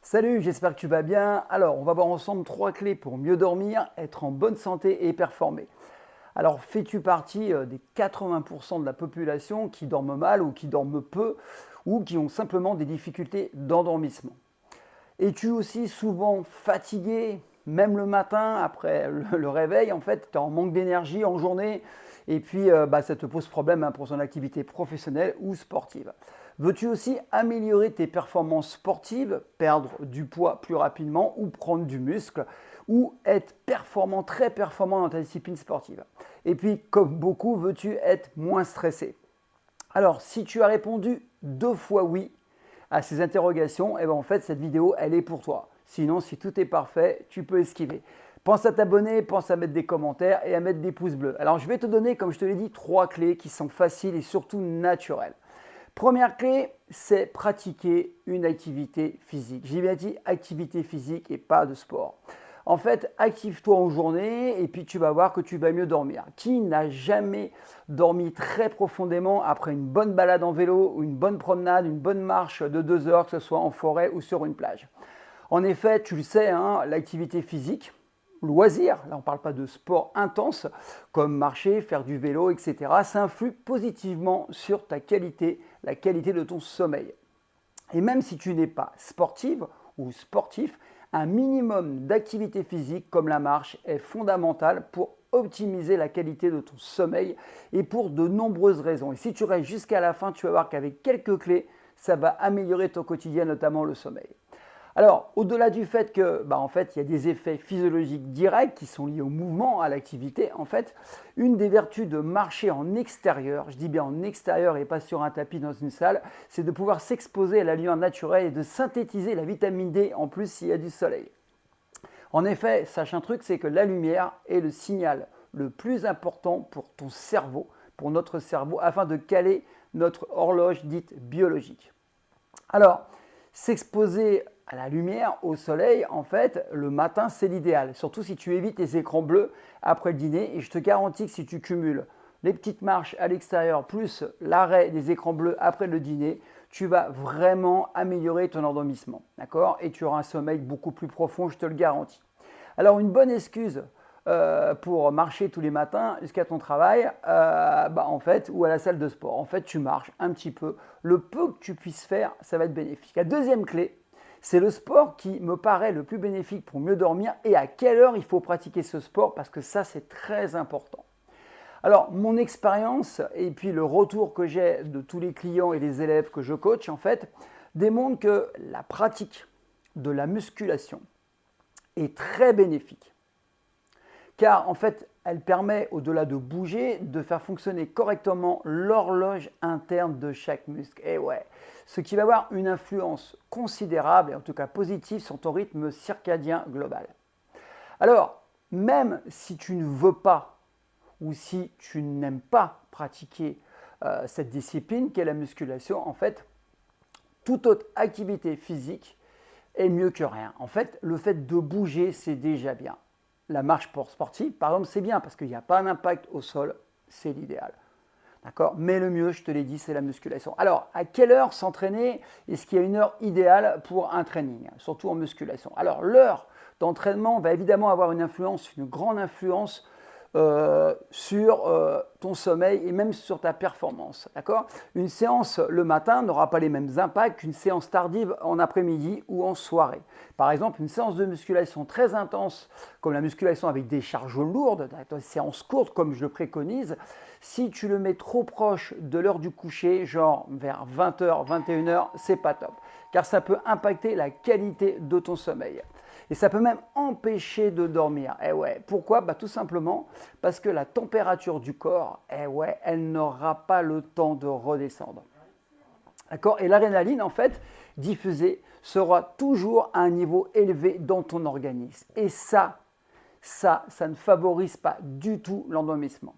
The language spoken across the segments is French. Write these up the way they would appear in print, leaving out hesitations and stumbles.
Salut, j'espère que tu vas bien. Alors, on va voir ensemble 3 clés pour mieux dormir, être en bonne santé et performer. Alors, fais-tu partie des 80% de la population qui dorment mal ou qui dorment peu ou qui ont simplement des difficultés d'endormissement? Es-tu aussi souvent fatigué, même le matin après le réveil? En fait, tu es en manque d'énergie en journée et puis ça te pose problème pour ton activité professionnelle ou sportive. Veux-tu aussi améliorer tes performances sportives, perdre du poids plus rapidement ou prendre du muscle ou être performant, très performant dans ta discipline sportive? Et puis, comme beaucoup, veux-tu être moins stressé? Alors, si tu as répondu 2 fois oui à ces interrogations, en fait, cette vidéo, elle est pour toi. Sinon, si tout est parfait, tu peux esquiver. Pense à t'abonner, pense à mettre des commentaires et à mettre des pouces bleus. Alors, je vais te donner, comme je te l'ai dit, 3 clés qui sont faciles et surtout naturelles. Première clé, c'est pratiquer une activité physique. J'ai bien dit activité physique et pas de sport. En fait, active-toi en journée et puis tu vas voir que tu vas mieux dormir. Qui n'a jamais dormi très profondément après une bonne balade en vélo ou une bonne promenade, une bonne marche de 2 heures, que ce soit en forêt ou sur une plage? En effet, tu le sais, hein, l'activité physique, loisir, là on ne parle pas de sport intense, comme marcher, faire du vélo, etc., ça influe positivement sur ta qualité, la qualité de ton sommeil. Et même si tu n'es pas sportive ou sportif, un minimum d'activité physique comme la marche est fondamental pour optimiser la qualité de ton sommeil et pour de nombreuses raisons. Et si tu restes jusqu'à la fin, tu vas voir qu'avec quelques clés, ça va améliorer ton quotidien, notamment le sommeil. Alors, au-delà du fait que, en fait, il y a des effets physiologiques directs qui sont liés au mouvement, à l'activité, en fait, une des vertus de marcher en extérieur, je dis bien en extérieur et pas sur un tapis dans une salle, c'est de pouvoir s'exposer à la lumière naturelle et de synthétiser la vitamine D en plus s'il y a du soleil. En effet, sache un truc, c'est que la lumière est le signal le plus important pour ton cerveau, pour notre cerveau, afin de caler notre horloge dite biologique. Alors, s'exposer à la lumière, au soleil, en fait, le matin, c'est l'idéal. Surtout si tu évites les écrans bleus après le dîner. Et je te garantis que si tu cumules les petites marches à l'extérieur plus l'arrêt des écrans bleus après le dîner, tu vas vraiment améliorer ton endormissement. D'accord? Et tu auras un sommeil beaucoup plus profond, je te le garantis. Alors, une bonne excuse pour marcher tous les matins jusqu'à ton travail, en fait, ou à la salle de sport. En fait, tu marches un petit peu. Le peu que tu puisses faire, ça va être bénéfique. La deuxième clé, c'est le sport qui me paraît le plus bénéfique pour mieux dormir et à quelle heure il faut pratiquer ce sport parce que ça, c'est très important. Alors, mon expérience et puis le retour que j'ai de tous les clients et les élèves que je coach, en fait, démontrent que la pratique de la musculation est très bénéfique car en fait, elle permet, au-delà de bouger, de faire fonctionner correctement l'horloge interne de chaque muscle. Et ouais, ce qui va avoir une influence considérable, et en tout cas positive, sur ton rythme circadien global. Alors, même si tu ne veux pas ou si tu n'aimes pas pratiquer cette discipline qu'est la musculation, en fait, toute autre activité physique est mieux que rien. En fait, le fait de bouger, c'est déjà bien. La marche pour sportive, par exemple, c'est bien parce qu'il n'y a pas d'impact au sol, c'est l'idéal. D'accord? Mais le mieux, je te l'ai dit, c'est la musculation. Alors, à quelle heure s'entraîner? Est-ce qu'il y a une heure idéale pour un training, surtout en musculation? Alors, l'heure d'entraînement va évidemment avoir une influence, une grande influence sur ton sommeil et même sur ta performance. D'accord? Une séance le matin n'aura pas les mêmes impacts qu'une séance tardive en après-midi ou en soirée. Par exemple, une séance de musculation très intense, comme la musculation avec des charges lourdes, une séance courte comme je le préconise, si tu le mets trop proche de l'heure du coucher, genre vers 20h, 21h, c'est pas top, car ça peut impacter la qualité de ton sommeil. Et ça peut même empêcher de dormir. Eh ouais, pourquoi? Tout simplement parce que la température du corps, elle n'aura pas le temps de redescendre. D'accord? Et l'adrénaline, en fait, diffusée, sera toujours à un niveau élevé dans ton organisme. Et ça ne favorise pas du tout l'endormissement.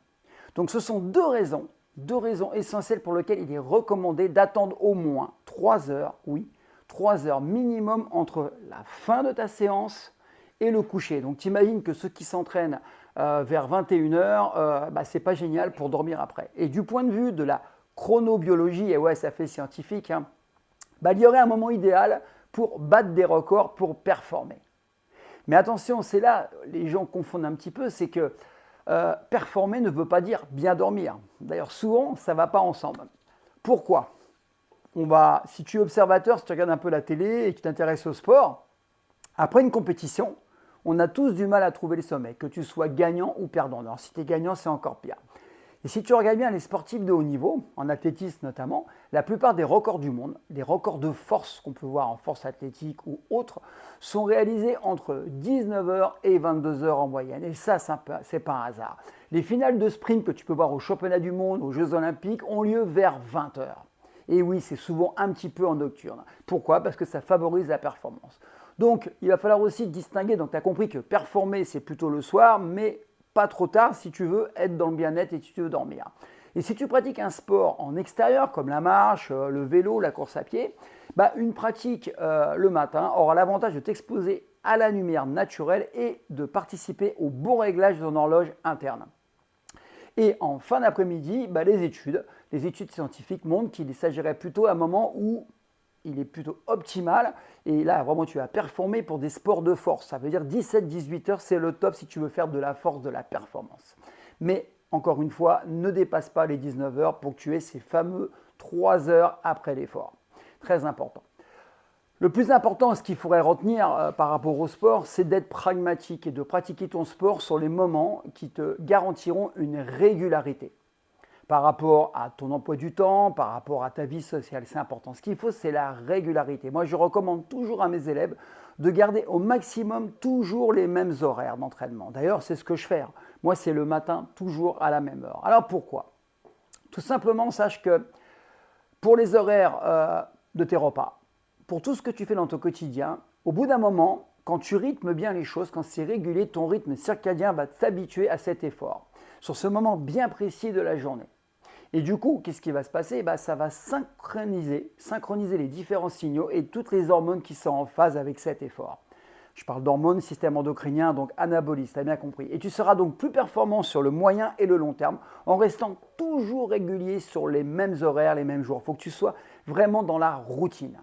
Donc ce sont deux raisons essentielles pour lesquelles il est recommandé d'attendre au moins 3 heures, oui, 3 heures minimum entre la fin de ta séance et le coucher. Donc tu imagines que ceux qui s'entraînent vers 21h, c'est pas génial pour dormir après. Et du point de vue de la chronobiologie, et ouais, ça fait scientifique, hein, il y aurait un moment idéal pour battre des records, pour performer. Mais attention, c'est là, les gens confondent un petit peu, c'est que performer ne veut pas dire bien dormir. D'ailleurs, souvent, ça ne va pas ensemble. Pourquoi? Si tu es observateur, si tu regardes un peu la télé et que tu t'intéresses au sport, après une compétition, on a tous du mal à trouver le sommeil, que tu sois gagnant ou perdant. Alors si tu es gagnant, c'est encore pire. Et si tu regardes bien les sportifs de haut niveau, en athlétisme notamment, la plupart des records du monde, les records de force qu'on peut voir en force athlétique ou autres, sont réalisés entre 19h et 22h en moyenne. Et ça, c'est pas un hasard. Les finales de sprint que tu peux voir aux championnats du monde, aux Jeux olympiques, ont lieu vers 20h. Et oui, c'est souvent un petit peu en nocturne. Pourquoi? Parce que ça favorise la performance. Donc, il va falloir aussi distinguer. Donc, tu as compris que performer, c'est plutôt le soir, mais pas trop tard si tu veux être dans le bien-être et si tu veux dormir. Et si tu pratiques un sport en extérieur, comme la marche, le vélo, la course à pied, une pratique le matin aura l'avantage de t'exposer à la lumière naturelle et de participer au bon réglage de ton horloge interne. Et en fin d'après-midi, les études scientifiques montrent qu'il s'agirait plutôt d'un moment où il est plutôt optimal. Et là, vraiment, tu vas performer pour des sports de force. Ça veut dire 17-18 heures, c'est le top si tu veux faire de la force, de la performance. Mais encore une fois, ne dépasse pas les 19 heures pour que tu aies ces fameux 3 heures après l'effort. Très important. Le plus important, ce qu'il faudrait retenir par rapport au sport, c'est d'être pragmatique et de pratiquer ton sport sur les moments qui te garantiront une régularité. Par rapport à ton emploi du temps, par rapport à ta vie sociale, c'est important. Ce qu'il faut, c'est la régularité. Moi, je recommande toujours à mes élèves de garder au maximum toujours les mêmes horaires d'entraînement. D'ailleurs, c'est ce que je fais. Moi, c'est le matin, toujours à la même heure. Alors, pourquoi? Tout simplement, sache que pour les horaires de tes repas, pour tout ce que tu fais dans ton quotidien, au bout d'un moment, quand tu rythmes bien les choses, quand c'est régulier, ton rythme circadien va t'habituer à cet effort, sur ce moment bien précis de la journée. Et du coup, qu'est-ce qui va se passer? Ça va synchroniser les différents signaux et toutes les hormones qui sont en phase avec cet effort. Je parle d'hormones, système endocrinien, donc anabolisme, tu as bien compris. Et tu seras donc plus performant sur le moyen et le long terme en restant toujours régulier sur les mêmes horaires, les mêmes jours. Il faut que tu sois vraiment dans la routine.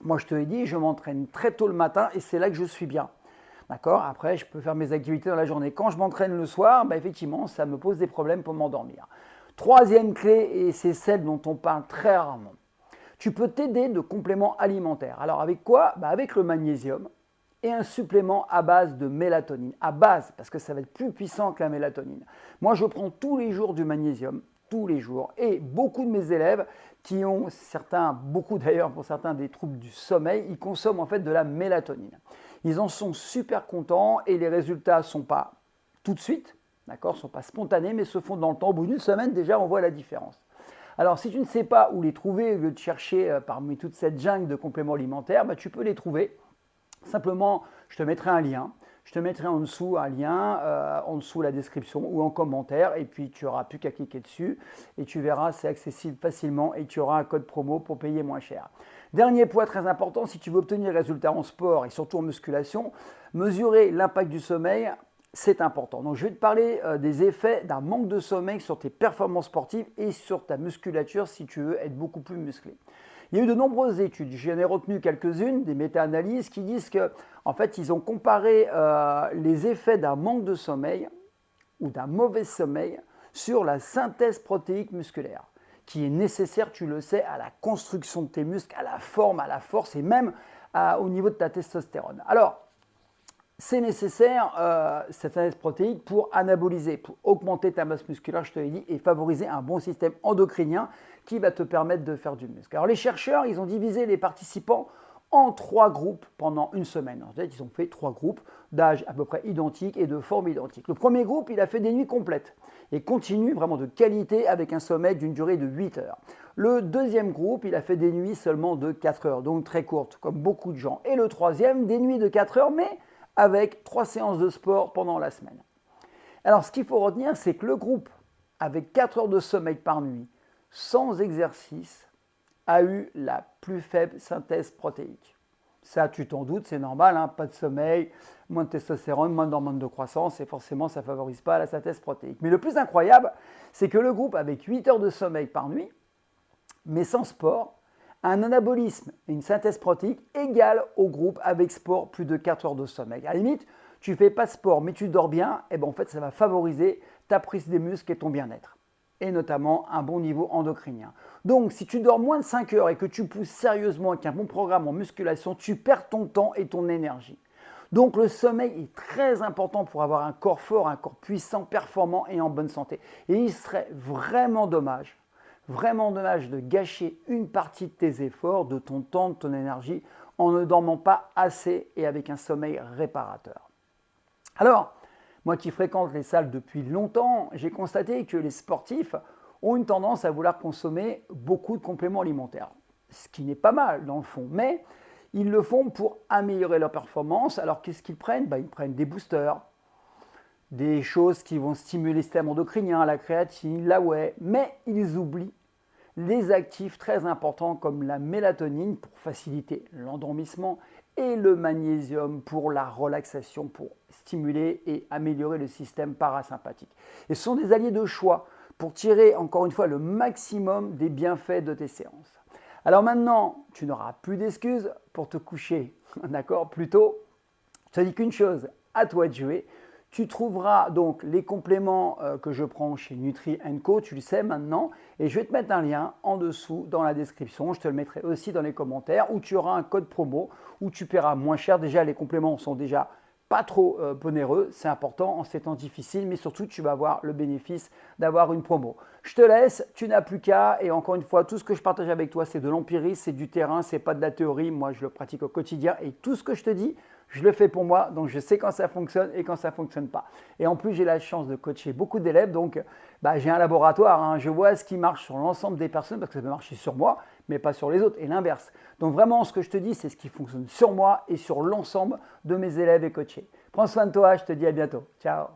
Moi, je te l'ai dit, je m'entraîne très tôt le matin et c'est là que je suis bien. D'accord? Après, je peux faire mes activités dans la journée. Quand je m'entraîne le soir, effectivement, ça me pose des problèmes pour m'endormir. Troisième clé, et c'est celle dont on parle très rarement. Tu peux t'aider de compléments alimentaires. Alors avec quoi? Avec le magnésium et un supplément à base de mélatonine. À base, parce que ça va être plus puissant que la mélatonine. Moi, je prends tous les jours du magnésium, tous les jours. Et beaucoup de mes élèves qui ont beaucoup d'ailleurs pour certains des troubles du sommeil, ils consomment en fait de la mélatonine. Ils en sont super contents et les résultats ne sont pas tout de suite, d'accord, ne sont pas spontanés, mais se font dans le temps. Au bout d'une semaine, déjà, on voit la différence. Alors, si tu ne sais pas où les trouver, au lieu de chercher parmi toute cette jungle de compléments alimentaires, tu peux les trouver. Simplement, je te mettrai un lien. Je te mettrai en dessous un lien, en dessous la description ou en commentaire. Et puis, tu n'auras plus qu'à cliquer dessus. Et tu verras, c'est accessible facilement. Et tu auras un code promo pour payer moins cher. Dernier point très important, si tu veux obtenir des résultats en sport et surtout en musculation, mesurer l'impact du sommeil, c'est important. Donc, je vais te parler des effets d'un manque de sommeil sur tes performances sportives et sur ta musculature si tu veux être beaucoup plus musclé. Il y a eu de nombreuses études, j'en ai retenu quelques-unes, des méta-analyses qui disent qu'en fait, ils ont comparé les effets d'un manque de sommeil ou d'un mauvais sommeil sur la synthèse protéique musculaire, qui est nécessaire, tu le sais, à la construction de tes muscles, à la forme, à la force et même au niveau de ta testostérone. Alors, c'est nécessaire, cette synthèse protéique, pour anaboliser, pour augmenter ta masse musculaire, je te l'ai dit, et favoriser un bon système endocrinien qui va te permettre de faire du muscle. Alors les chercheurs, ils ont divisé les participants en 3 groupes pendant une semaine. En fait, ils ont fait 3 groupes d'âge à peu près identiques et de forme identique. Le premier groupe, il a fait des nuits complètes et continue vraiment de qualité avec un sommeil d'une durée de 8 heures. Le deuxième groupe, il a fait des nuits seulement de 4 heures, donc très courtes, comme beaucoup de gens. Et le troisième, des nuits de 4 heures, mais avec 3 séances de sport pendant la semaine. Alors, ce qu'il faut retenir, c'est que le groupe avec 4 heures de sommeil par nuit, sans exercice, a eu la plus faible synthèse protéique. Ça, tu t'en doutes, c'est normal, pas de sommeil, moins de testostérone, moins d'hormones de croissance, et forcément, ça ne favorise pas la synthèse protéique. Mais le plus incroyable, c'est que le groupe avec 8 heures de sommeil par nuit, mais sans sport, Un anabolisme et une synthèse protéique égale au groupe avec sport plus de 4 heures de sommeil. À la limite, tu ne fais pas de sport mais tu dors bien, et ben en fait ça va favoriser ta prise des muscles et ton bien-être. Et notamment un bon niveau endocrinien. Donc si tu dors moins de 5 heures et que tu pousses sérieusement avec un bon programme en musculation, tu perds ton temps et ton énergie. Donc le sommeil est très important pour avoir un corps fort, un corps puissant, performant et en bonne santé. Et il serait vraiment dommage de gâcher une partie de tes efforts, de ton temps, de ton énergie en ne dormant pas assez et avec un sommeil réparateur. Alors, moi qui fréquente les salles depuis longtemps, j'ai constaté que les sportifs ont une tendance à vouloir consommer beaucoup de compléments alimentaires, ce qui n'est pas mal dans le fond, mais ils le font pour améliorer leur performance. Alors qu'est-ce qu'ils prennent? Ils prennent des boosters, des choses qui vont stimuler le système endocrinien, la créatine, la whey, mais ils oublient les actifs très importants comme la mélatonine pour faciliter l'endormissement et le magnésium pour la relaxation, pour stimuler et améliorer le système parasympathique. Et ce sont des alliés de choix pour tirer encore une fois le maximum des bienfaits de tes séances. Alors maintenant, tu n'auras plus d'excuses pour te coucher, d'accord, plus tôt. Je te dis qu'une chose, à toi de jouer. Tu trouveras donc les compléments que je prends chez Nutri Co, tu le sais maintenant, et je vais te mettre un lien en dessous dans la description, je te le mettrai aussi dans les commentaires, où tu auras un code promo, où tu paieras moins cher. Déjà, les compléments sont déjà pas trop onéreux, c'est important en ces temps difficiles, mais surtout tu vas avoir le bénéfice d'avoir une promo. Je te laisse, tu n'as plus qu'à, et encore une fois, tout ce que je partage avec toi, c'est de l'empirisme, c'est du terrain, c'est pas de la théorie, moi je le pratique au quotidien, et tout ce que je te dis, je le fais pour moi, donc je sais quand ça fonctionne et quand ça ne fonctionne pas. Et en plus, j'ai la chance de coacher beaucoup d'élèves, donc j'ai un laboratoire, hein, je vois ce qui marche sur l'ensemble des personnes, parce que ça peut marcher sur moi, mais pas sur les autres, et l'inverse. Donc vraiment, ce que je te dis, c'est ce qui fonctionne sur moi et sur l'ensemble de mes élèves et coachés. Prends soin de toi, je te dis à bientôt. Ciao.